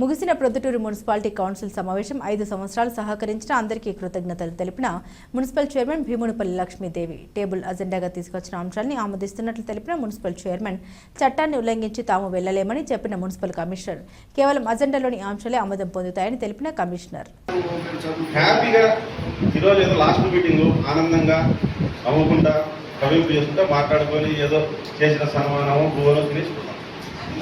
ముగిసిన Proddatur municipality council సమావేశం 5 సంవత్సరాలు సహకరించిన అందరికీ కృతజ్ఞతలు తెలిపిన municipal chairman Bhimunipalli Lakshmidevi table అజెండాగా తీసుకొచ్చిన అంశాన్ని ఆమోదిస్తున్నట్లు తెలిపిన మున్సిపల్ చైర్మన్ చట్టాన్ని ఉల్లంఘించి తాము వెళ్లలేమని చెప్పిన మున్సిపల్ కమిషనర్ కేవలం అజెండాలోని అంశాలే ఆమోదం పొందుతాయని తెలిపిన కమిషనర్ హ్యాపీగా ఈరోజు ఏదో లాస్ట్ మీటింగ్ ఆనందంగా అవ్వకుండా కవింపు చేసుకుంటే మాట్లాడుకొని ఏదో చేసిన సన్మానము భూలో తినేసుకున్నాం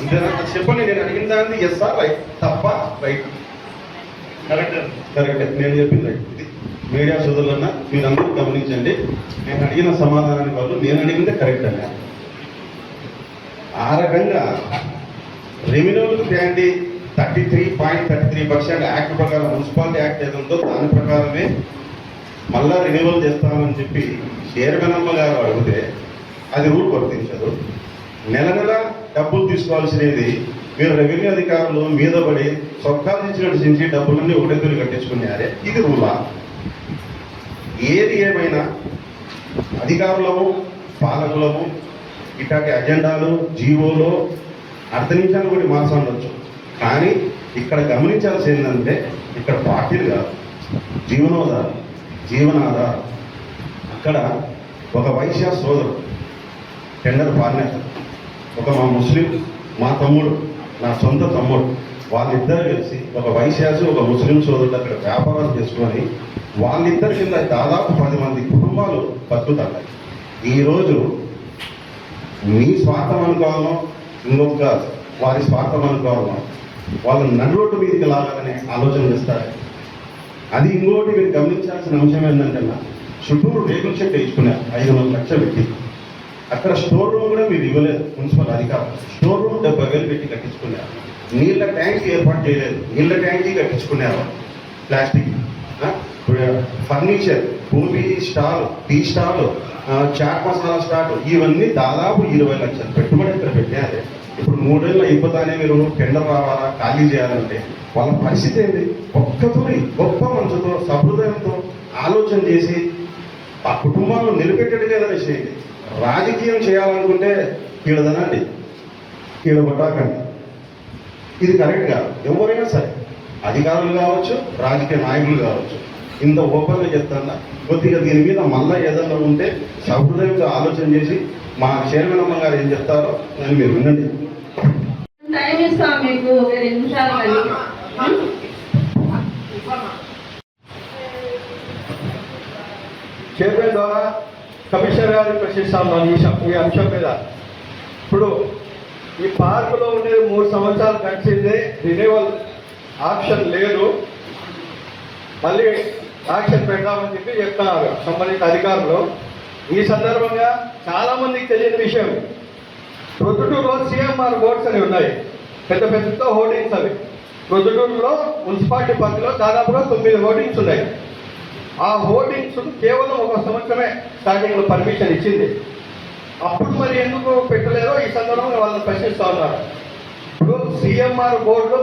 అంతేనా చెప్పండి. నేను అడిగిన దాన్ని ఎస్ ఆర్ రైట్, తప్ప రైట్, కరెక్ట్ నేను చెప్పింది రైట్. ఇది మీడియా సోదరులన్నా మీరందరూ గమనించండి. నేను అడిగిన సమాధానానికి వాళ్ళు నేను అడిగిందే కరెక్ట్ అన్నా. ఆ రకంగా రెవెన్యూలకు తేండి 33.33% యాక్ట్ ప్రకారం మున్సిపాలిటీ యాక్ట్ ఏదో ఉందో దాని ప్రకారమే మళ్ళా రెన్యువల్ చేస్తామని చెప్పి చైర్మన్ గారు అడిగితే అది రూల్ వర్తించదు. నెల నెల డబ్బులు తీసుకోవాల్సినది మీరు రెవెన్యూ అధికారులు మీద పడి సొక్కాలు ఇచ్చినట్టు చించి డబ్బులన్నీ ఒకటెత్తులు కట్టించుకున్నారే, ఇది రూలా? ఏది ఏమైనా అధికారులము పాలకులము ఇట్లాంటి అజెండాలు జీవోలో అర్థనించాలని కూడా మార్చా ఉండొచ్చు. కానీ ఇక్కడ గమనించాల్సి ఏంటంటే ఇక్కడ పార్టీలు కాదు, జీవనాధారం. అక్కడ ఒక వైశ్య సోదరుడు టెండర్ పార్నేత, ఒక మా ముస్లిం మా తమ్ముడు, నా సొంత తమ్ముడు, వాళ్ళిద్దరు కలిసి ఒక వైశ్యాసు ఒక ముస్లిం సోదరుడు అక్కడ వ్యాపారాలు చేసుకొని వాళ్ళిద్దరి కింద దాదాపు 10 మంది కుటుంబాలు బతుకుతున్నాయి. ఈరోజు మీ స్వార్థం అనుకోవాలో ఇంకొక వారి స్వార్థం అనుకోవాలో వాళ్ళు నడురోడ్డు మీదకి లాగాలనే ఆలోచన చేస్తారు. అది ఇంకోటి మీరు గమనించాల్సిన అంశం ఏంటంటే చుట్టూరు రేకుల చెట్టు ఇచ్చుకున్నారు 500 లక్షలు పెట్టి. అక్కడ స్టోర్ రూమ్ కూడా మీరు ఇవ్వలేదు. మున్సిపల్ అధికారులు స్టోర్ రూమ్ 70,000 పెట్టి కట్టించుకున్నారు. నీళ్ళ ట్యాంక్ ఏర్పాటు చేయలేదు, నీళ్ళ ట్యాంకీ కట్టించుకున్నారు. ప్లాస్టిక్ ఫర్నిచర్, భూమి stall, tea stall, chaat masala stall, ఇవన్నీ దాదాపు 20 లక్షలు పెట్టుబడి ఇక్కడ పెట్టారు. ఇప్పుడు 3 ఏళ్ళు అయిపోతానే మీరు టెండర్ రావాలా ఖాళీ చేయాలంటే వాళ్ళ పరిస్థితి ఏంటి? ఒక్కతోని గొప్ప మనసుతో సహృదయంతో ఆలోచన చేసి ఆ కుటుంబాలను నిలబెట్టేట్టుగా ఏదైనా చేయండి. రాజకీయం చేయాలనుకుంటే కీడదనండి, కీడగొట్టాకండి. ఇది కరెక్ట్ కాదు. ఎవరైనా సరే అధికారులు కావచ్చు, రాజకీయ నాయకులు కావచ్చు, ఇంత ఓపెన్గా చెప్తాను. కొద్దిగా దీని మీద మళ్ళీ ఏదైనా ఉంటే సహృదయంగా ఆలోచన చేసి మా చైర్మన్ అమ్మ గారు ఏం చెప్తారో అని మీరు వినండి. టైం ఇస్తాం మీకు 2 నిమిషాలు. చైర్మన్ ద్వారా కమిషనర్ గారిని ప్రశ్నిస్తాను ఈ అంశం మీద. ఇప్పుడు ఈ పార్కులో ఉండేది 3 సంవత్సరాలు గడిచిందే, రిన్యూవల్ ఆప్షన్ లేదు, మళ్ళీ యాక్షన్ పెడదామని చెప్పి చెప్తున్నారు సంబంధిత అధికారులు. ఈ సందర్భంగా చాలా మందికి తెలియని విషయం, ప్రొద్దుటూరులో CMR బోర్డ్స్ అని ఉన్నాయి, పెద్ద పెద్దతో హోర్డింగ్స్. అవి ప్రొద్దుటూరులో మున్సిపాలిటీ పరిధిలో దాదాపుగా 9 హోర్డింగ్స్ ఉన్నాయి. ఆ హోర్డింగ్స్ కేవలం 1 సంవత్సరమే స్టార్టింగ్లో పర్మిషన్ ఇచ్చింది. అప్పుడు మరి ఎందుకు పెట్టలేదో ఈ సందర్భంగా వాళ్ళని ప్రశ్నిస్తూ ఉన్నారు. ఇప్పుడు CMR బోర్డు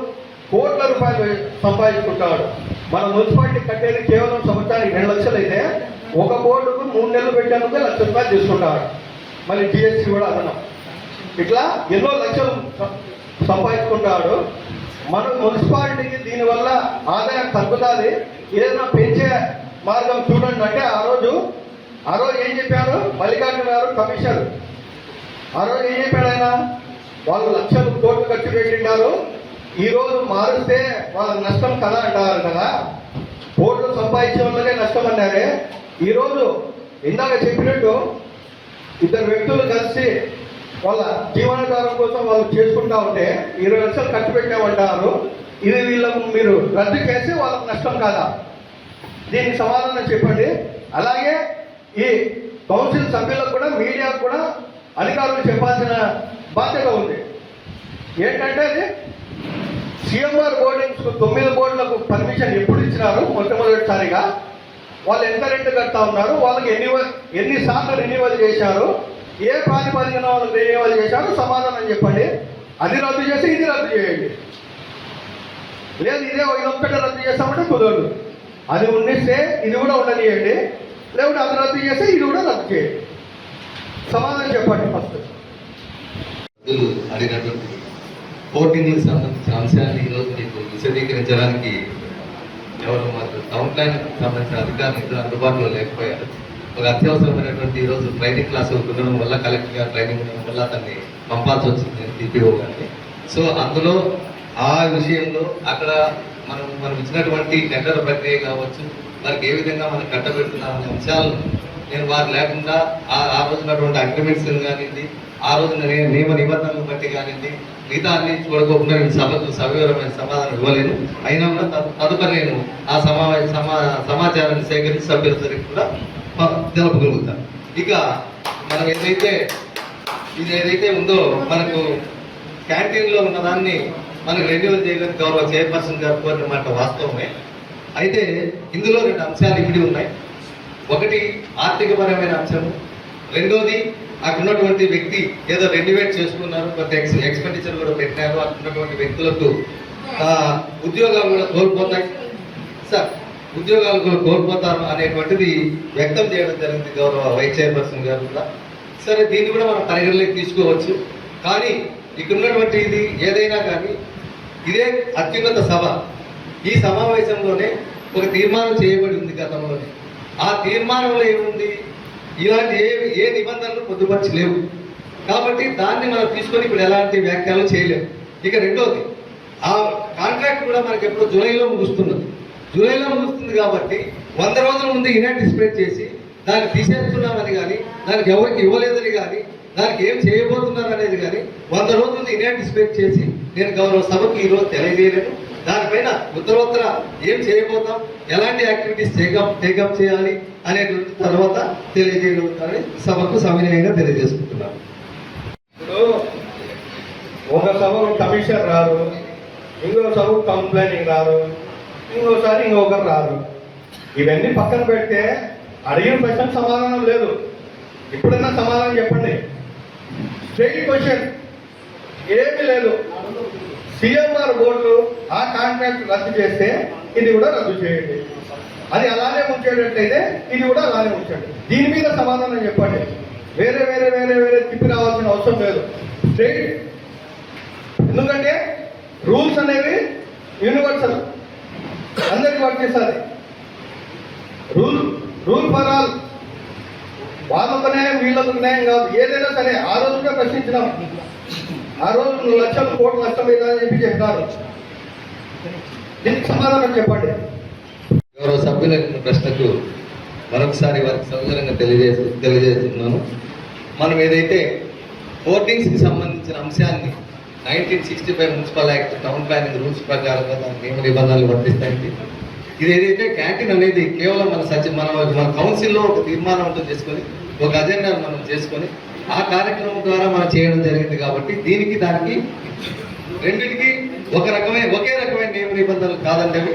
కోట్ల రూపాయలు సంపాదించుకుంటాడు. మన మున్సిపాలిటీ కట్టేది కేవలం సంవత్సరానికి 2 లక్షలు అయితే ఒక బోర్డుకు 3 నెలలు పెట్టేందుకు 1 లక్ష రూపాయలు తీసుకుంటాడు. మళ్ళీ GST కూడా అదనం, ఇట్లా ఎన్నో లక్షలు సంపాదించుకుంటాడు. మన మున్సిపాలిటీకి దీనివల్ల ఆదాయం తగ్గుతుంది, ఏదైనా పెంచే మార్గం చూడండి అంటే ఆ రోజు ఏం చెప్పారు మల్లికార్జున గారు కమిషనర్, ఆ రోజు ఏం చెప్పాడు ఆయన? వాళ్ళు లక్షలు కోట్లు ఖర్చు పెట్టింటారు, ఈరోజు మారుస్తే వాళ్ళకి నష్టం కదా అంటారు కదా, కోట్లు సంపాదించే వాళ్ళకే నష్టం అన్నారే. ఈరోజు ఇందాక చెప్పినట్టు 2 వ్యక్తులు కలిసి వాళ్ళ జీవనాధారం కోసం వాళ్ళు చేసుకుంటా ఉంటే 20 లక్షలు ఖర్చు పెట్టామంటారు. ఇది వీళ్ళకు మీరు రద్దు చేస్తే వాళ్ళకు నష్టం కాదా? దీనికి సమాధానం చెప్పండి. అలాగే ఈ కౌన్సిల్ సభ్యులకు కూడా మీడియాకు కూడా అధికారులు చెప్పాల్సిన బాధ్యత ఉంది. ఏంటంటే అది CMR బోర్డింగ్స్ 9 బోర్డులకు పర్మిషన్ ఎప్పుడు ఇచ్చినారు? మొట్టమొదటిసారిగా వాళ్ళు ఎంత రెంట్ కడతా ఉన్నారు, వాళ్ళకి ఎన్నిసార్లు రెన్యువల్ చేశారు, ఏ ప్రాతిపదికన వాళ్ళకి రెన్యువల్ చేశారు, సమాధానం చెప్పండి. అది రద్దు చేసి ఇది రద్దు చేయండి. లేదు ఇదే ఇదొక్కటే రద్దు చేస్తామంటే కుదరదు. అది ఉండిస్తే ఇది కూడా ఉండనియండి, లేకుంటే అది రద్దు చేస్తే ఇది కూడా రద్దు చేయండి. సమాధానం చెప్పండి ఫస్ట్. అడిగినటువంటి పోర్టింగ్కి సంబంధించిన అంశాన్ని ఈరోజు మీకు విశదీకరించడానికి ఎవరు మాకు టౌన్ ప్లాన్ సంబంధించిన అధికారులు ఇద్దరు అందుబాటులో లేకపోయారు. ఒక అత్యవసరమైనటువంటి ఈరోజు ట్రైనింగ్ క్లాస్ ఉండడం వల్ల కలెక్టర్ గారు ట్రైనింగ్ ఉండడం వల్ల అతన్ని పంపాల్సి వచ్చింది టీపీఓ గారిని. సో అందులో ఆ విషయంలో అక్కడ మనం ఇచ్చినటువంటి టెండర్ ప్రక్రియ కావచ్చు, వారికి ఏ విధంగా మనం కట్టబెడుతున్నామనే అంశాలను నేను వారు లేకుండా ఆ రోజునటువంటి అగ్రిమెంట్స్ కానివ్వండి, ఆ రోజున నియమ నిబంధనలను బట్టి కానివ్వండి, మిగతా అన్ని చూడకోకుండా నేను సభకు సవివరమైన సమాధానం ఇవ్వలేను. అయినా కూడా తదుపరి నేను ఆ సమాచారాన్ని సేకరించి సభ్యులందరికీ కూడా తెలపగలుగుతాను. ఇక మనం ఏదైతే ఉందో మనకు క్యాంటీన్లో ఉన్నదాన్ని మనకు రెన్యూవల్ చేయడానికి గౌరవ చైర్పర్సన్ గారు కోరిన మాట వాస్తవమే. అయితే ఇందులో 2 అంశాలు ఇమిడి ఉన్నాయి. ఒకటి ఆర్థికపరమైన అంశము, రెండోది అక్కడ ఉన్నటువంటి వ్యక్తి ఏదో రెన్యువేట్ చేసుకున్నారు, కొంత ఎక్స్పెండిచర్ కూడా పెట్టినారు, అక్కడ ఉన్నటువంటి వ్యక్తులకు ఉద్యోగాలు కూడా కోల్పోతాయి సార్, ఉద్యోగాలు కూడా కోల్పోతారు అనేటువంటిది వ్యక్తం చేయడం జరిగింది గౌరవ వైస్ చైర్పర్సన్ గారు కూడా. సరే, దీన్ని కూడా మనం పరిగణలోకి తీసుకోవచ్చు. కానీ ఇక్కడ ఉన్నటువంటి ఇది ఏదైనా కానీ ఇదే అత్యున్నత సభ. ఈ సమావేశంలోనే ఒక తీర్మానం చేయబడి ఉంది గతంలోనే. ఆ తీర్మానంలో ఏముంది, ఇలాంటి ఏ నిబంధనలు పొందుపరిచి లేవు. కాబట్టి దాన్ని మనం తీసుకొని ఇప్పుడు ఎలాంటి వ్యాఖ్యలు చేయలేము. ఇక రెండోది, ఆ కాంట్రాక్ట్ కూడా మనకి ఎప్పుడు జూలైలో ముగుస్తున్నది. జూలైలో ముగుస్తుంది కాబట్టి 100 రోజుల ముందు ఇన్యాంటిసిపేట్ చేసి దాన్ని తీసేస్తున్నామని కానీ, దానికి ఎవరికి ఇవ్వలేదని కానీ, దానికి ఏం చేయబోతున్నారు అనేది కానీ 100 రోజుల ముందు ఇన్యాంటిసిపేట్ చేసి నేను గౌరవ సభకు ఈరోజు తెలియజేయలేను. దానిపైన ఉత్తరోత్తర ఏం చేయబోతాం, ఎలాంటి యాక్టివిటీస్ టేకప్ చేయాలి అనేటువంటి తర్వాత తెలియజేయగలుగుతారని సభకు సవినయంగా తెలియజేసుకుంటున్నాను. ఇప్పుడు ఒక సభకు కమిషనర్ రారు, ఇంకో సభకు కంప్లైనింగ్ రారు, ఇంకోసారి ఇంకొకరు రారు. ఇవన్నీ పక్కన పెడితే అడిగిన క్వశ్చన్ సమాధానం లేదు. ఇప్పుడైనా సమాధానం చెప్పండి. స్ట్రెయిట్ క్వశ్చన్ ఏమీ లేదు. సిఎంఆర్ బోర్డు ఆ కాంట్రాక్ట్ రద్దు చేస్తే ఇది కూడా రద్దు చేయండి, అది అలానే ఉంచేటట్లయితే ఇది కూడా అలానే ఉంచండి. దీని మీద సమాధానం చెప్పండి. వేరే వేరే వేరే వేరే తిప్పి రావాల్సిన అవసరం లేదు. స్ట్రెయిట్. ఎందుకంటే రూల్స్ అనేవి యూనివర్సల్, అందరికి వర్తిస్తుంది. Rule for all. వాళ్ళొక న్యాయం వీళ్ళొక న్యాయం కాదు. ఏదైనా సరే ఆ రోజుగా ప్రశ్నించినాం. ఆ రోజు లక్షలు కోట్లు నష్టమైందా అని చెప్పినారు. దీనికి సమాధానం చెప్పండి. గౌరవ సభ్యుల ప్రశ్నకు మరొకసారి వారికి సౌకర్యంగా తెలియజేస్తున్నాను. మనం ఏదైతే హోర్డింగ్స్కి సంబంధించిన అంశాన్ని 1965 municipal act town planning rules ప్రకారంగా దాని నియమ నిబంధనలు వర్తిస్తాయి. ఇది ఏదైతే క్యాంటీన్ అనేది కేవలం మన కౌన్సిల్లో ఒక తీర్మానం ఉంటుంది చేసుకొని, ఒక అజెండాను మనం చేసుకొని ఆ కార్యక్రమం ద్వారా మనం చేయడం జరిగింది. కాబట్టి దానికి రెండింటికి ఒకే రకమైన నియమ నిబంధనలు కాదండి.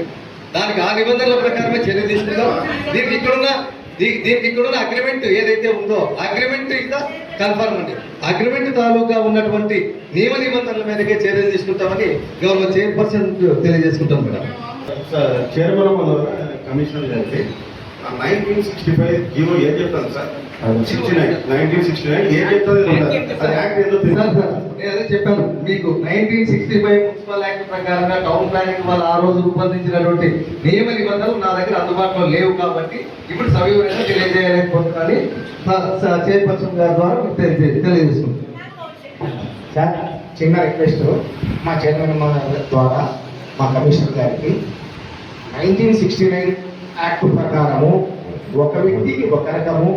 దానికి ఆ నిబంధనల ప్రకారమే చర్య తీసుకుందాం. దీనికి ఇక్కడున్న అగ్రిమెంట్ ఏదైతే ఉందో అగ్రిమెంట్ ఇంకా కన్ఫర్మ్ అండి. అగ్రిమెంట్ తాలూకా ఉన్నటువంటి నియమ నిబంధనల మీదకే చర్యలు తీసుకుంటామని గౌరవ చైర్పర్సన్ తెలియజేసుకుంటాం మేడం. చైర్మన్ కమిషనర్ గారికి 1965 జీవో ఏం చెప్తాను సార్? 1969 ఏం చెప్తుంది? అది యాక్ట్ ఏదో నేను అదే చెప్పాను మీకు. 1965 మున్సిపల్ యాక్ట్ ప్రకారంగా టౌన్ ప్లానింగ్ వాళ్ళు ఆ రోజు రూపొందించినటువంటి నియమ నిబంధనలు నా దగ్గర అందుబాటులో లేవు. కాబట్టి ఇప్పుడు సవివరంగా తెలియజేయలేకపోతున్నాను. చైర్పర్సన్ గారి ద్వారా మీకు తెలియజేసుకుంటాను. సార్, చిన్న రిక్వెస్ట్ మా చైర్మన్ ద్వారా మా కమిషనర్ గారికి 1969 యాక్ట్ ప్రకారము ఒక వ్యక్తికి ఒక రకము,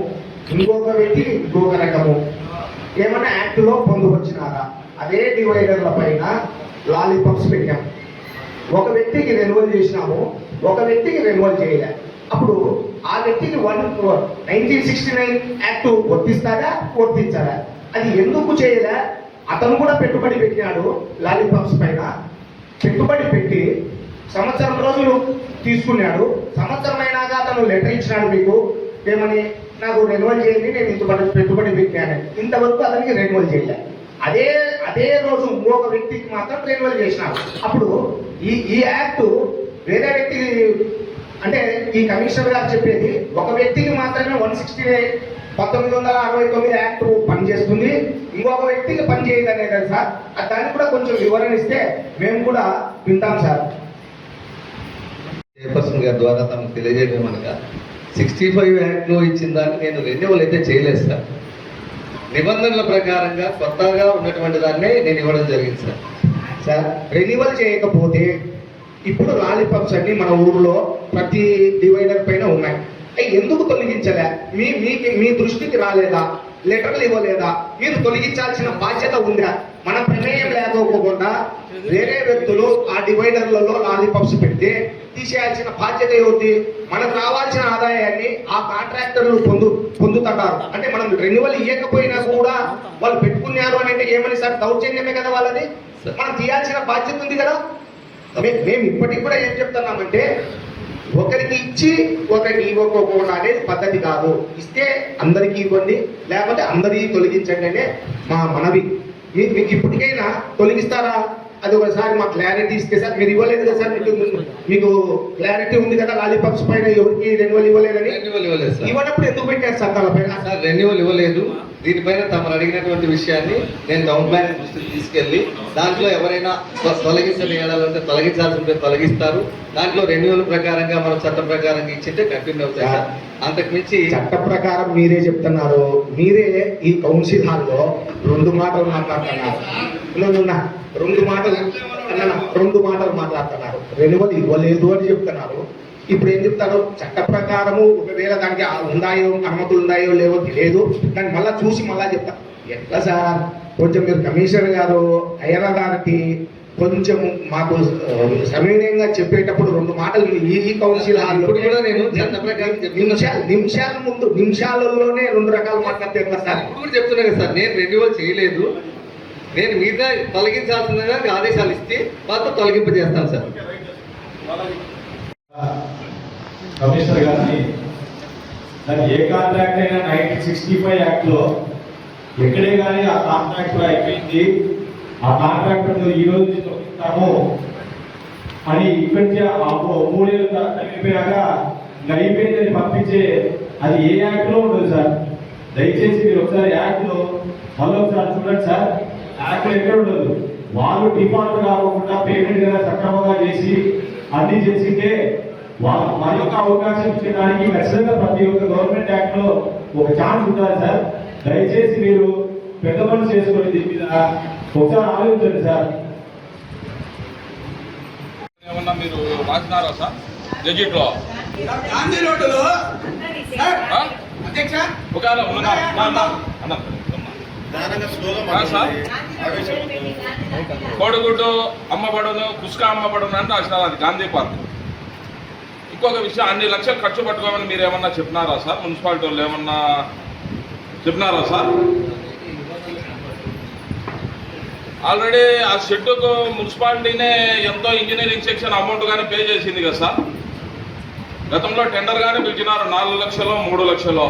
ఇంకొక వ్యక్తికి ఇంకొక రకము ఏమైనా యాక్ట్లో పొందుపరిచినారా? అదే డివైడర్ల పైన లాలీపాప్స్ పెట్టాము. ఒక వ్యక్తికి రెన్యువల్ చేసినాము, ఒక వ్యక్తికి రెన్యువల్ చేయలే. అప్పుడు ఆ వ్యక్తికి 1969 యాక్ట్ వర్తిస్తారా వర్తించారా? అది ఎందుకు చేయలే? అతను కూడా పెట్టుబడి పెట్టినాడు లాలీపాప్స్ పైన. పెట్టుబడి పెట్టి సంవత్సరం రోజులు తీసుకున్నాడు. సంవత్సరం అయినాక అతను లెటర్ ఇచ్చినాడు మీకు ఏమని, నాకు రెన్యువల్ చేయండి, నేను ఇంత పెట్టుబడి పెట్టాను. ఇంతవరకు అతనికి రెన్యువల్ చేయలే. అదే రోజు ఇంకొక వ్యక్తికి మాత్రం రెన్యువల్ చేసినాడు. అప్పుడు ఈ యాక్ట్ వేరే వ్యక్తికి, అంటే ఈ కమిషనర్ గారు చెప్పేది ఒక వ్యక్తికి మాత్రమే 169 1969 యాక్ట్ పనిచేస్తుంది, ఇంకొక వ్యక్తికి పనిచేయదు అనేది కదా సార్. దానికి కూడా కొంచెం వివరణ ఇస్తే మేము కూడా వింటాం సార్. చైర్పర్సన్ గారి ద్వారా తమకు తెలియజేయడం అనగా 65 యాక్ట్లో ఇచ్చిన దాన్ని నేను రెన్యువల్ అయితే చేయలేదు సార్. నిబంధనల ప్రకారంగా కొత్తగా ఉన్నటువంటి దాన్నే నేను ఇవ్వడం జరిగింది సార్. సార్ రెన్యువల్ చేయకపోతే ఇప్పుడు లాలీపాప్స్ అన్ని మన ఊర్లో ప్రతి డివైడర్ పైన ఉన్నాయి. ఎందుకు తొలగించలే? మీ దృష్టికి రాలేదా? లెటర్లు ఇవ్వలేదా? మీరు తొలగించాల్సిన బాధ్యత ఉందా? మన ప్రమేయం లేకపోకుండా వేరే వ్యక్తులు ఆ డివైడర్లలో లాలీపాప్స్ పెడితే తీసేయాల్సిన బాధ్యత ఏమిటి? మనకు రావాల్సిన ఆదాయాన్ని ఆ కాంట్రాక్టర్లు పొందుతున్నారు. అంటే మనం రెన్యువల్ ఇవ్వకపోయినా కూడా వాళ్ళు పెట్టుకున్నారు అని అంటే ఏమని సార్? దౌర్జన్యమే కదా వాళ్ళది. మనం తీయాల్సిన బాధ్యత ఉంది కదా. మేము ఇప్పటికి కూడా ఏం చెప్తున్నామంటే, ఒకరికి ఇచ్చి ఒకరికి ఇవ్వకపోవడం అనేది పద్ధతి కాదు. ఇస్తే అందరికీ ఇవ్వండి, లేకపోతే అందరికీ తొలగించండి అనే మా మనవి. మీకు ఇప్పటికైనా తొలగిస్తారా? అది ఒకసారి మా క్లారిటీ ఇస్తే సార్. మీరు ఇవ్వలేదు కదా సార్, మీకు క్లారిటీ ఉంది కదా లాలీపాప్స్ పైన ఎవరికి రెన్యువల్ ఇవ్వలేదని. రెన్యువల్ ఇవ్వలేదు సార్. ఇవ్వనప్పుడు ఎందుకు పెట్టారు సార్ దానిపైన? సార్ రెన్యువల్ ఇవ్వలేదు. దీనిపైన తమరు అడిగినటువంటి విషయాన్ని నేను టౌన్ ప్లాన్ దృష్టికి తీసుకెళ్ళి దాంట్లో ఎవరైనా తొలగించని ఏడాలంటే తొలగించాల్సిందే తొలగిస్తారు. దాంట్లో రెన్యువల్ ప్రకారంగా మనం చట్ట ప్రకారంగా ఇచ్చింటే కంటిన్యూ అవుతాయి సార్. అంతకు మించి చట్ట ప్రకారం మీరే చెప్తున్నారు. మీరే ఈ కౌన్సిల్ హాల్లో 2 మాటలు మాట్లాడుతున్నారు. రెండు మాటలు మాట్లాడుతున్నారు. రెన్యువల్ ఇవ్వలేదు అని చెప్తున్నారు. ఇప్పుడు ఏం చెప్తారు? చట్ట ప్రకారము ఒకవేళ దానికి ఉన్నాయో అనుమతులు ఉన్నాయో లేవో తెలియదు, దాన్ని మళ్ళీ చూసి మళ్ళా చెప్తారు. ఎట్లా సార్? కొంచెం మీరు కమిషనర్ గారు అయ్యన్న గారికి కొంచెం మాకు సమయంగా చెప్పేటప్పుడు 2 మాటలు ఈ కౌన్సిల్ హాల్లో నేను చట్ట ప్రకారం నిమిషాలలోనే 2 రకాలు మాట్లాడితే ఎట్లా సార్? ఇప్పుడు కూడా చెప్తున్నా కదా సార్, నేను రెన్యువల్ చేయలేదు. నేను మీద తొలగించాల్సిందిగా ఆదేశాలు ఇస్తే మాత్రం తొలగింపజేస్తాను సార్. కమిషనర్ గారిని దాన్ని ఏ కాంట్రాక్ట్ అయినా 1965 యాక్ట్లో ఎక్కడే కానీ ఆ కాంట్రాక్ట్ అయిపోయింది, ఆ కాంట్రాక్ట్ ఈ రోజు తొలగిస్తాము అని ఇక్కడికి ఆ 3 ఏళ్ళు తగ్గిపోయాక అయిపోయిందని పంపించే అది ఏ యాక్ట్లో ఉండదు సార్. దయచేసి మీరు ఒకసారి యాక్ట్లో మళ్ళీ ఒకసారి చూడండి సార్. యాక్ట్లో ఎక్కడ ఉండదు. వాళ్ళు డిఫాల్ట్ కాకుండా పేమెంట్ కదా సక్రమంగా చేసి అన్ని చేసింటే వాళ్ళు మరొక అవకాశం ఇచ్చడానికి ఖచ్చితంగా ప్రతి ఒక్క గవర్నమెంట్ యాక్ట్ లో ఒక ఛాన్స్ ఉంటుంది సార్. దయచేసి మీరు పెద్ద పనులు చేసుకొని దీని మీద ఒకసారి ఆలోచించండి సార్. ఏమన్నా మీరు రాసినారా సార్ గెజిట్లో? గాంధీ రోడ్డులో ఒకవేళ సార్ కోడిగుడ్డు అమ్మబడును, కుస్కా అమ్మబడును అంటే రాసినారు. అది గాంధీ పార్క్. ఇంకొక విషయం, అన్ని లక్షలు ఖర్చు పట్టుకోమని మీరు ఏమన్నా చెప్పినారా సార్? మున్సిపాలిటీ వాళ్ళు ఏమన్నా చెప్పినారా సార్? ఆల్రెడీ ఆ షెడ్డుకు మున్సిపాలిటీనే ఎంతో ఇంజనీరింగ్ సెక్షన్ అమౌంట్ కానీ పే చేసింది కదా సార్. గతంలో టెండర్ కానీ పిలిచినారు 4 లక్షలు 3 లక్షలు.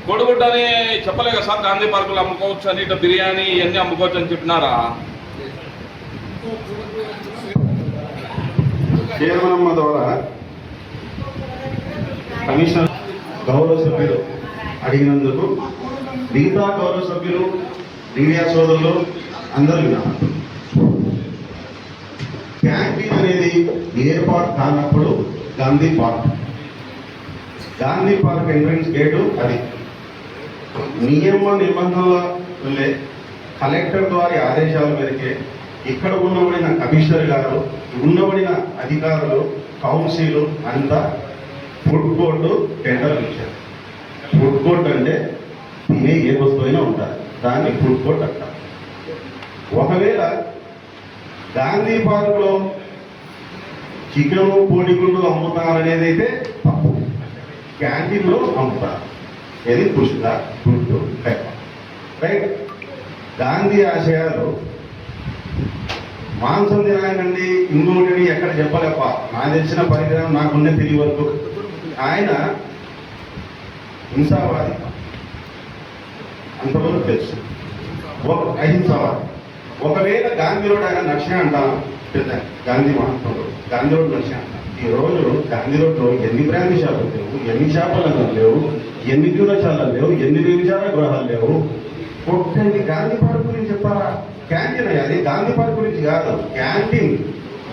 కోడిగుడ్డ అని చెప్పలే కదా సార్? గాంధీ పార్కులు అమ్ముకోవచ్చు అని, ఇట్లా బిర్యానీ ఇవన్నీ అమ్ముకోవచ్చు అని చెప్పినారా? చైర్మన్ ద్వారా కమిషనర్ గౌరవ సభ్యులు అడిగినందుకు మిగతా గౌరవ సభ్యులు, మీడియా సోదరులు అందరూ విన్నారు. క్యాంటీన్ అనేది ఏర్పాటు కానప్పుడు గాంధీ పార్క్ ఎంట్రన్స్ గేటు అది నియమ నిబంధనల వల్లే కలెక్టర్ ద్వారా ఆదేశాల మేరకే ఇక్కడ ఉన్నబడిన కమిషనర్ గారు, ఉన్నబడిన అధికారులు, కౌన్సిల్ అంతా ఫుడ్ కోర్టు టెండర్ ఇచ్చారు. ఫుడ్ కోర్ట్ అంటే తినే ఏ వస్తువైనా ఉంటారు, దాన్ని ఫుడ్ కోర్ట్ అంటారు. ఒకవేళ గాంధీ పార్కులో చికెన్ కోడిగుడ్డు అమ్ముతారనేది అయితే తప్పు. క్యాంటీన్లో అమ్ముతారు. ఏది పుష్క గుడ్డు రైట్. గాంధీ ఆశయాలు మాంసం తినాయనండి ఇంకోటిని ఎక్కడ చెప్పలేప. నాకు తెలిసిన పరిజ్ఞానం నాకున్న తెలివి వరకు ఆయన హింసావాది, అంతవరకు తెలుసు. అహింసావాది. ఒకవేళ గాంధీ రోడ్ ఆయన నక్షే అంటాం, పెద్ద గాంధీ మహాత్ముడు గాంధీ రోడ్ నక్షే అంటాం. ఈ రోజు గాంధీ రోడ్లో ఎన్ని బ్రాండ్ షాపులు లేవు, ఎన్ని షాపులు లేవు, ఎన్ని దూరచాలాలు లేవు, ఎన్ని వ్యభిచార గృహాలు లేవు. కొట్టండి గాంధీ పార్క్ గురించి చెప్పారా? క్యాంటీన్ అది గాంధీ పార్క్ గురించి కాదు. క్యాంటీన్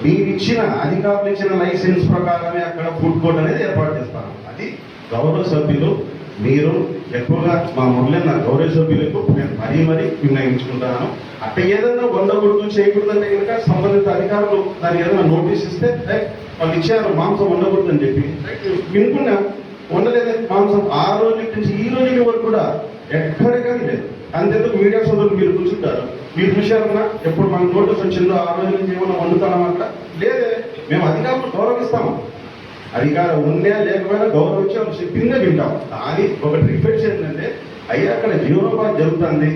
మీరు ఇచ్చిన అధికారులు ఇచ్చిన లైసెన్స్ ప్రకారమే అక్కడ ఫుడ్ కోర్ట్ అనేది ఏర్పాటు చేస్తాను. అది గౌరవ సభ్యులు మీరు ఎక్కువగా మా మురళి నా గౌరవ సభ్యులకు నేను మరీ నిర్ణయించుకుంటున్నాను. అట్ట ఏదైనా వండకూడదు చేయకూడదంటే కనుక సంబంధిత అధికారులు దానికి ఏదైనా నోటీస్ ఇస్తే వాళ్ళు ఇచ్చారు మాంసం వండకూడదు అని చెప్పి వినుకున్నా, వండలేదే మాంసం. ఆ రోజు నుంచి ఈ రోజు వరకు కూడా ఎక్కడికని లేదు. అంతేందుకు మీడియా సోదరులు మీరు కూర్చుంటారు, మీరు చూశారన్నా ఎప్పుడు మన నోటీస్ వచ్చిందో ఆ రోజు నుంచి ఏమన్నా వండుతామన్నమాట లేదే. మేము అధికారులు గౌరవిస్తాము, అధికారం ఉండే లేకపోయినా గౌరవించి వాళ్ళు చెప్పిందే వింటాం. కానీ ఒకటి రిక్వెస్ట్ ఏంటంటే అయ్యా అక్కడ జీవనోపాధి జరుగుతుంది,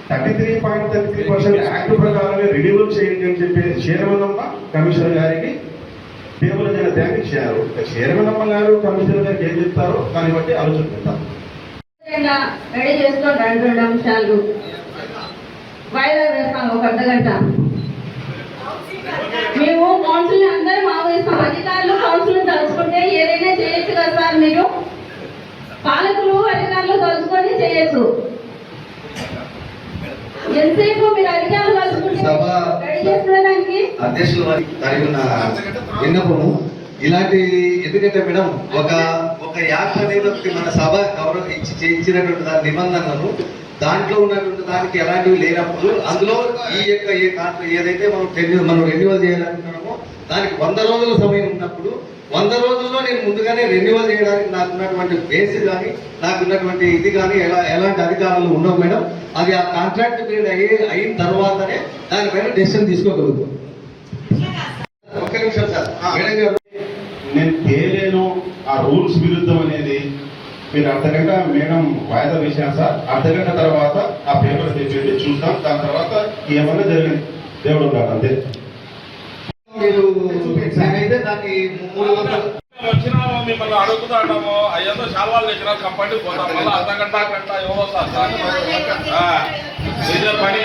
33.33% యాక్ట్ ప్రకారమే రెన్యూవల్ చేయండి అని చెప్పి చైర్మన్ కమిషనర్ గారికి టేబుల్ జన థ్యాంక్ ఇచ్చారు. చైర్మన్ గారు కమిషనర్ గారికి ఏం చెప్తారో దాన్ని బట్టి ఆలోచన పెడతాం. రెడీ చేసుకోండి 2 నిమిషాలు వాయిదా వేస్తాం, ఒక అర్ధగంట. మేము కౌన్సిల్ అందరూ మావేస్తాం. అధికారులు కౌన్సిల్ తలుచుకుంటే ఏదైనా చేయొచ్చు కదా సార్. మీరు పాలకులు అధికారులు తలుచుకొని చేయొచ్చు. ఎంతసేపు మీరు అధికారులు తలుచుకుంటే రెడీ చేసుకోవడానికి అధ్యక్షుల వారి తరపున విన్నపము ఇలాంటి, ఎందుకంటే మేడం ఒక యాక్ట్ అనేది ఒకటి మన సభ గౌరవం ఇచ్చినటువంటి దాని నిబంధనలను దాంట్లో ఉన్నటువంటి దానికి ఎలాంటివి లేనప్పుడు అందులో ఈ యొక్క ఏదైతే మనం రెన్యువల్ చేయాలనుకుంటున్నామో దానికి 100 రోజుల సమయం ఉన్నప్పుడు 100 రోజుల్లో నేను ముందుగానే రెన్యువల్ చేయడానికి నాకున్నటువంటి బేస్ కానీ నాకున్నటువంటి ఇది కానీ ఎలాంటి అధికారాలు ఉండవు మేడం. అది ఆ కాంట్రాక్ట్ పీరియడ్ అయిన తర్వాతనే దానిపైన డెసిషన్ తీసుకోగలుగుతాం. ఒక్క నిమిషం సార్, మేడం గారు నేను తేలేను ఆ రూల్స్ విరుద్ధం అనేది మీరు అర్ధగంట మేడం వాయిదా వేసాను సార్. అర్ధగంట తర్వాత ఆ పేపర్ తెచ్చేది చూస్తాం, దాని తర్వాత ఏమన్నా జరిగింది దేవుడు కాదు అంతే. మీరు నేనైతే దాన్ని 3 గంటలు వచ్చినా మిమ్మల్ని అడుగుతాము, అయ్యేదో శాల్వాలు తెచ్చినా కంపండి పోతాం, మళ్ళీ అర్ధగంట గంట ఎవరో సార్ పని.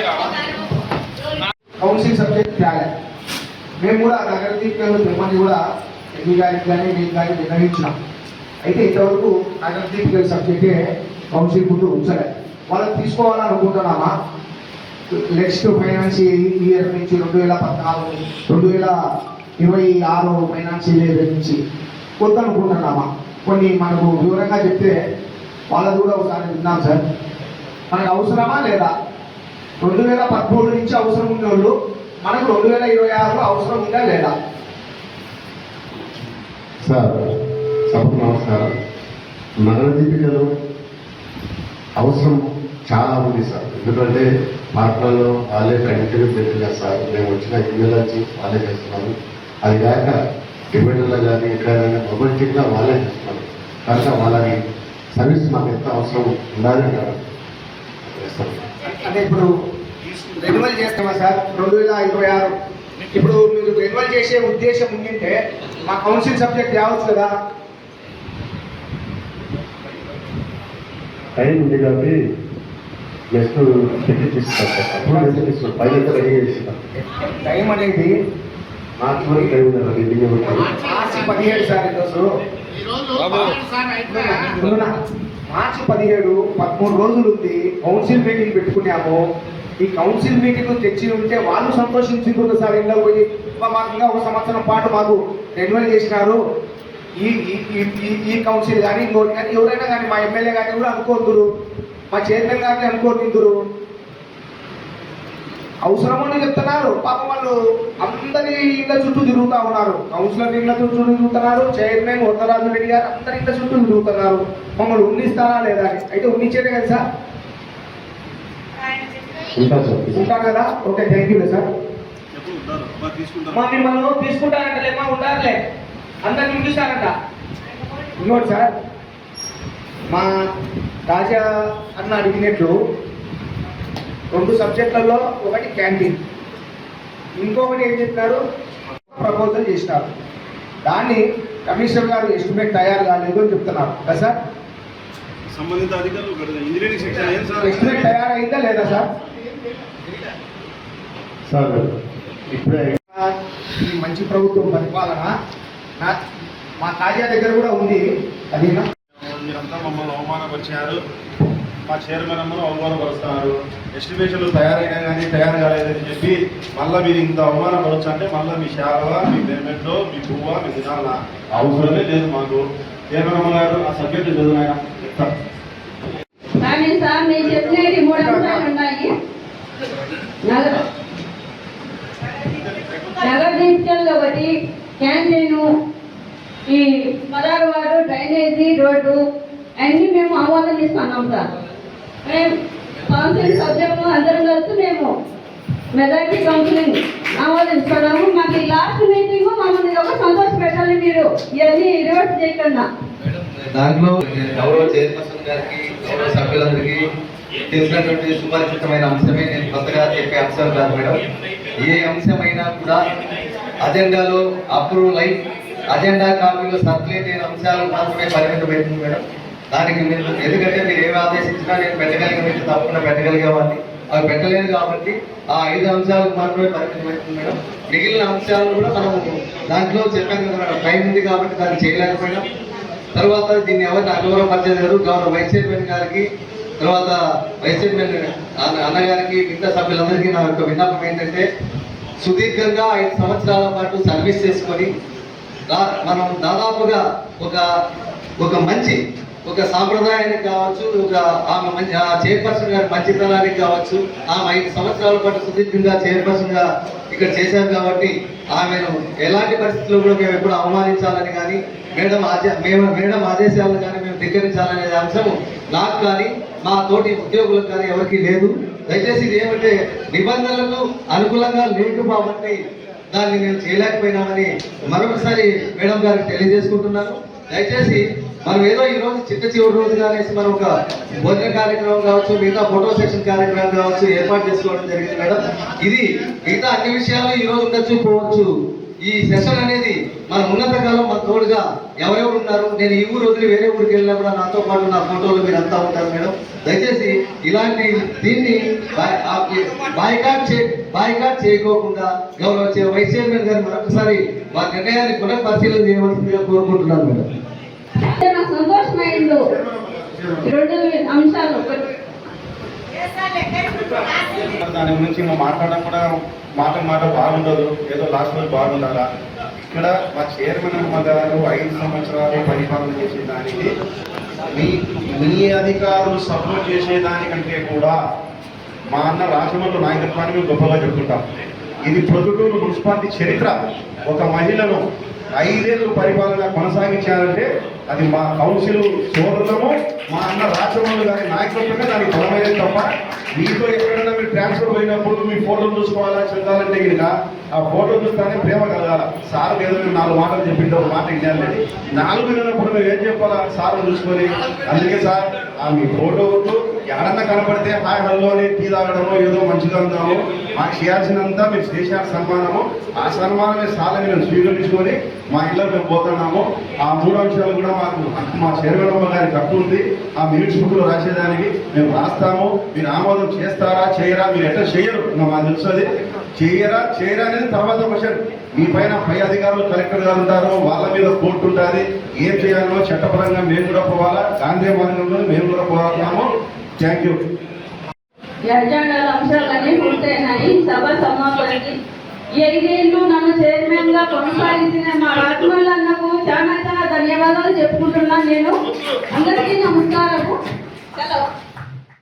కౌన్సిల్ సబ్జెక్ట్ తేలే. మేము కూడా నగర దీపాలు మిమ్మల్ని కూడా ఎన్ని గారికి కానీ మీకు కానీ నిర్ణయించినాం. అయితే ఇంతవరకు నగర దీపాల సబ్జెక్టే కౌన్సిల్ ముందు ఉంచలే. వాళ్ళకి తీసుకోవాలనుకుంటున్నామా నెక్స్ట్ ఫైనాన్షియల్ ఇయర్ నుంచి 2014, 2026 ఫైనాన్షియల్ ఇయర్ నుంచి కొత్త అనుకుంటున్నామా? కొన్ని మనకు వివరంగా చెప్తే వాళ్ళది కూడా ఒకసారి విన్నాం సార్. మనకు అవసరమా లేదా? 2013 నుంచి అవసరం ఉన్న వాళ్ళు మనకు 2026లో అవసరం ఉందా లేదా? సార్ సభకు నమస్కారం. నగర దీపికలు అవసరం చాలా ఉంది సార్. ఎందుకంటే పార్కులలో వాళ్ళే కంటిన్యూ పెట్టలేదు సార్. మేము వచ్చిన ఇళ్ళకి వాళ్ళే చేస్తున్నాము. అది కాక డిబేటర్లో కానీ ఎక్కడైనా మొబైల్గా వాళ్ళే చేస్తున్నారు. కనుక వాళ్ళని సర్వీస్ మాకు ఎంత అవసరం ఉండాలి అంటారు. అంటే ఇప్పుడు రెన్యువల్ చేస్తామా సార్ 2026? ఇప్పుడు మీరు రెన్యువల్ చేసే ఉద్దేశం ఉండింటే మా కౌన్సిల్ సబ్జెక్ట్ తేవచ్చు కదా. టైం ఉంది కాబట్టి నెక్స్ట్ టైం అనేది మార్చి వరకు టైం ఉంది. మార్చి 17 సార్. ఈరోజు మార్చి 17, 13 రోజులు ఉంది. కౌన్సిల్ మీటింగ్ పెట్టుకున్నాము. ఈ కౌన్సిల్ మీటింగ్ తెచ్చి ఉంటే వాళ్ళు సంతోషించుకుంటారు సార్. ఇంట్లో పోయి మాకు ఇంకా 1 సంవత్సరం పాటు మాకు రెన్యువల్ చేసినారు ఈ కౌన్సిల్ కానీ ఇంకోటి కానీ ఎవరైనా కానీ మా ఎమ్మెల్యే కానీ కూడా అనుకోతురు, మా చైర్మన్ గారిని అనుకోతుందరు. అవసరమని చెప్తున్నారు. పాపం వాళ్ళు అందరి ఇళ్ళ చుట్టూ తిరుగుతూ ఉన్నారు. కౌన్సిలర్ ఇళ్ళ చుట్టూ తిరుగుతున్నారు, చైర్మన్ వరదరాజు రెడ్డి గారు అందరి ఇళ్ళ చుట్టూ తిరుగుతున్నారు. మమ్మల్ని ఉండిస్తారా లేదా అని. అయితే ఉండించేదే కదా సార్. ఉంటారు కదా. Okay, thank you sir. మా మిమ్మల్ని తీసుకుంటారంట లేమా ఉండాలే అందరిని ఉండిస్తారంట. ఇంకోటి సార్, మా రాజా అన్న అడిగినట్లు 2 సబ్జెక్టులలో ఒకటి క్యాంటీన్, ఇంకొకటి ఏం చెప్పినారు ప్రపోజల్ చేసినారు. దాన్ని కమిషనర్ గారు ఎస్టిమేట్ తయారు కాలేదు అని చెప్తున్నారు కదా సార్. సంబంధిత అధికారులు ఇంజనీరింగ్ సెక్షన్ ఎస్టిమేట్ తయారైందా లేదా సార్? సార్ ఇప్పుడే ఈ మంచి ప్రభుత్వం పరిపాలన మా తాజా దగ్గర కూడా ఉంది. అదేనా మీరంతా మమ్మల్ని అవమానపరిచారు, మా చైర్మన్ అమ్మను అవమానపరుస్తున్నారు. ఎస్టిమేషన్లు తయారైనా కానీ తయారు కాలేదని చెప్పి మళ్ళీ మీరు ఇంత అవమానపరచు అంటే మళ్ళీ మీ శాలవ, మీ పేమెంట్లో, మీ పువ్వ, మీ దినాల అవసరమే లేదు మాకు. చైర్మన్ అమ్మ గారు ఆ సబ్జెక్టు చదువునాయన చెప్తారు. కానీ సార్ నేను చెప్పినవి 3 అంశాలు ఉన్నాయి. నగర డిజిటల్ ఒకటి, క్యాంటీను, ఈ 16 వార్డు డ్రైనేజీ, రోడ్డు అన్నీ మేము ఆమోదం ఇస్తున్నాం సార్. మేము కౌన్సిలింగ్ సభ్యులు అందరం కలిసి మేము మెజార్టీ కౌన్సిలింగ్ ఆమోదించుకున్నాము. మాకు ఈ లాస్ట్ మీటింగ్ మమ్మల్ని ఒక సంతోష పెట్టాలి, మీరు ఇవన్నీ రివర్స్ చేయకుండా. దాంట్లో గౌరవ చైర్పర్సన్ గారికి, గౌరవ సభ్యులందరికీ తెలిసినటువంటి సుపరిచితమైన అంశమే. నేను కొత్తగా చెప్పే అంశం కాదు మేడం. ఏ అంశమైనా కూడా అజెండాలో అప్రూవల్ అయి అజెండా కాపీలో సర్క్యులేట్ అయిన అంశాలు మాత్రమే పరిమితమవుతుంది మేడం. దానికి మీరు ఎందుకంటే మీరు ఏమి ఆదేశించినా నేను పెట్టగలిగినట్టు తప్పకుండా పెట్టగలిగేవాడిని. అవి పెట్టలేదు కాబట్టి ఆ 5 అంశాలకు మాత్రమే పరిమితమవుతుంది మేడం. మిగిలిన అంశాలను కూడా మనం దాంట్లో చెప్పాను కదా మేడం, టైం ఉంది కాబట్టి దాన్ని చేయలేకపోయినాం. తర్వాత దీన్ని ఎవరిని అగౌరవపరచలేదు. గౌరవ వైస్ చైర్మన్ గారికి, తర్వాత వైస్ చైర్మన్ అన్నగారికి, మిగతా సభ్యులందరికీ నా యొక్క విన్నపం ఏంటంటే, సుదీర్ఘంగా 5 సంవత్సరాల పాటు సర్వీస్ చేసుకొని మనం దాదాపుగా ఒక మంచి సాంప్రదాయానికి కావచ్చు, ఆమె మంచి చైర్పర్సన్ గారి మంచితనానికి కావచ్చు, ఆమె 5 సంవత్సరాల పాటు సుదీర్ఘంగా చైర్పర్సన్ గా ఇక్కడ చేశారు కాబట్టి ఆమెను ఎలాంటి పరిస్థితుల్లో కూడా మేము ఎప్పుడు అవమానించాలని కానీ మేడం ఆదేశాలను కానీ మేము ధిక్కరించాలనే అంశం నాకు కానీ మా తోటి ఉద్యోగులకు కానీ ఎవరికి లేదు. దయచేసి ఇది ఏమంటే నిబంధనలకు అనుకూలంగా లేదు కాబట్టి దాన్ని మేము చేయలేకపోయినామని మరొకసారి మేడం గారికి తెలియజేసుకుంటున్నాను. దయచేసి మనం ఏదో ఈ రోజు చివరి రోజుగా అనేసి మనం ఒక భోజన కార్యక్రమం కావచ్చు, మిగతా ఫోటో సెక్షన్ కార్యక్రమం కావచ్చు ఏర్పాటు చేసుకోవడం జరిగింది మేడం. ఇది మిగతా అన్ని విషయాలు ఈ రోజు ఉండొచ్చు, పోవచ్చు. ఈ సెషన్ అనేది మన ఉన్నత కాలం మన తోడుగా ఎవరెవరు ఉన్నారు. నేను ఈ ఊరు వదిలి వేరే ఊరికి వెళ్ళినా కూడా నాతో పాటు నా ఫోటోలు మీరు అంతా ఉంటారు మేడం. దయచేసి ఇలాంటి దీన్ని బాయ్కాట్ చేయకోకుండా గౌరవ వైస్ చైర్మన్ గారు మరొకసారి వారి నిర్ణయాన్ని పునఃపరిశీలన చేయవలసిందిగా కోరుకుంటున్నాను మేడం. నాకు సంతోషమైంది 2 అంశాలు. దాని గురించి మనం మాట్లాడడం కూడా మాట బాగుండదు, ఏదో లాస్ట్ రోజు బాగుండాలా. ఇక్కడ మా చైర్మన్ అమ్మ గారు 5 సంవత్సరాలు పరిపాలన చేసేదానికి మీ అధికారులు సపోర్ట్ చేసేదానికంటే కూడా మా అన్న రాజమండ్రి నాయకత్వాన్ని మేము గొప్పగా చెప్పుకుంటాం. ఇది ప్రొద్దుటూరు మున్సిపాలిటీ చరిత్ర. ఒక మహిళను 5 ఏళ్ళు పరిపాలన కొనసాగించారంటే అది మా కౌన్సిల్ సోదరులము, మా అన్న రాజమౌళి గారి నాయకత్వమే దానికి బలమైనది తప్ప మీతో ఎక్కడైనా మీరు ట్రాన్స్ఫర్ పోయినప్పుడు మీ ఫోటోలు చూసుకోవాలా చెందాలంటే కనుక ఆ ఫోటో చూస్తానే ప్రేమ కలగాల. సార్ ఏదో మేము 4 మాటలు చెప్పింటే ఒక మాట ఇవ్వాలి. 4 విన్నప్పుడు మేము ఏం చెప్పాలా సార్ చూసుకొని. అందుకే సార్ మీ ఫోటో ఎక్కడన్నా కనపడితే హాయ్ హలో అని టీ తాగడమో ఏదో మంచిగా ఉందాము మాకు చేయాల్సినంత మేము చేశారు సన్మానము. ఆ సన్మానమే సార్ని మేము స్వీకరించుకొని మా ఇళ్ళకి మేము పోతున్నాము. ఆ 3 అంశాలు కూడా మా చైర్మన్ గారికి హక్కు ఉంది. ఆ మినిట్స్ బుక్లో రాసేదానికి మేము రాస్తాము. మీరు ఆమోదం చేస్తారా చేయరా, మీరు ఎట్లా చేయరు మాకు తెలుస్తుంది. చేయరా అనేది తర్వాత క్వశ్చన్. మీ పైన పై అధికారులు కలెక్టర్ గారు ఉంటారు, వాళ్ళ మీద కోర్టు ఉంటుంది. ఏం చేయాలో చట్టపరంగా మేము కూడా పోవాలా, గాంధీ మార్గంలో మేము కూడా పోరాడుతున్నాము. Thank you. ఎజెండాల అంశాలన్నీ పూర్తయినాయి. సభ సమాపనకి 5 ఏళ్ళు నన్ను చైర్మన్ గా కొనసాగించిన మా రాజమౌళి అన్నకు చాలా ధన్యవాదాలు చెప్పుకుంటున్నాను. నేను అందరికీ నమస్కారము. సెలవు.